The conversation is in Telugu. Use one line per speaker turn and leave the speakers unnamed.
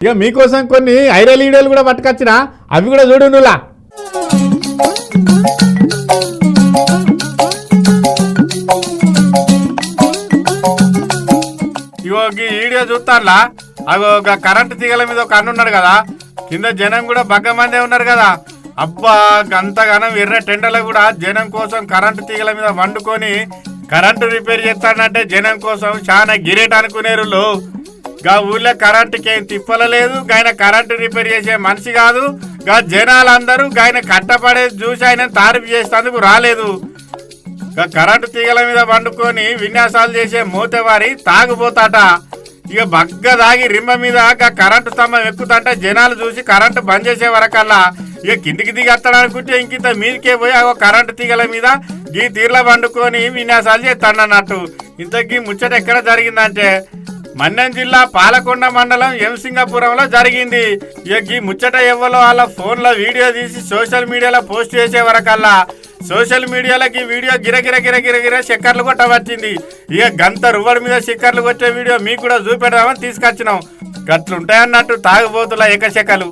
ఇక మీకోసం కొన్ని ఐరల్ వీడియోలు కూడా పట్టుకొచ్చిన, అవి కూడా చూడు నువ్వులా. ఇగో ఈ వీడియో చూస్తానులా, అగో కరెంటు తీగల మీద ఒక అన్న ఉన్నాడు కదా, కింద జనం కూడా బగ్గ మందే ఉన్నారు కదా. అబ్బా అంతగానం ఎర్ర టెండర్లు కూడా జనం కోసం కరెంటు తీగల మీద వండుకొని కరెంటు రిపేర్ చేస్తాడంటే జనం కోసం చాలా గిరేట్ అనుకునేరు. గా ఊళ్ళో కరెంటుకి ఏం తిప్పలేదు, ఆయన కరెంటు రిపేర్ చేసే మనిషి కాదు. గా జనాలందరూ ఆయన కట్టపడేది చూసి ఆయన తారీఫు చేసేందుకు రాలేదు. కరెంటు తీగల మీద వండుకొని విన్యాసాలు చేసే మూతవారి తాగుపోతాట. ఇక బగ్గ దాగి రిమ్మ మీద కరెంటు స్తంభం ఎక్కుతుంటే జనాలు చూసి కరెంటు బంద్ చేసే వరకల్లా ఇక కిందికి దిగి వస్తాడనుకుంటే ఇంకింత మీదకే పోయి ఆ కరెంటు తీగల మీద గీ తీర్ల వండుకొని విన్యాసాలు చేస్తాడన్నట్టు. ఇంతకీ ముచ్చట ఎక్కడ జరిగిందంటే మన్యం జిల్లా పాలకొండ మండలం ఎంసింగపురంలో జరిగింది. ఇక ఈ ముచ్చట ఎవ్వలో వాళ్ళ ఫోన్లో వీడియో తీసి సోషల్ మీడియాలో పోస్ట్ చేసే వరకల్లా సోషల్ మీడియాలోకి వీడియో గిరగిర చక్కర్లు కొట్టవచ్చింది. ఇక గంత రువ్వడి మీద చక్కర్లు కొట్టే వీడియో మీకు కూడా చూపెడదామని తీసుకొచ్చినాం. గట్లుంటాయన్నట్టు తాగుబోతుల ఏకశకలు.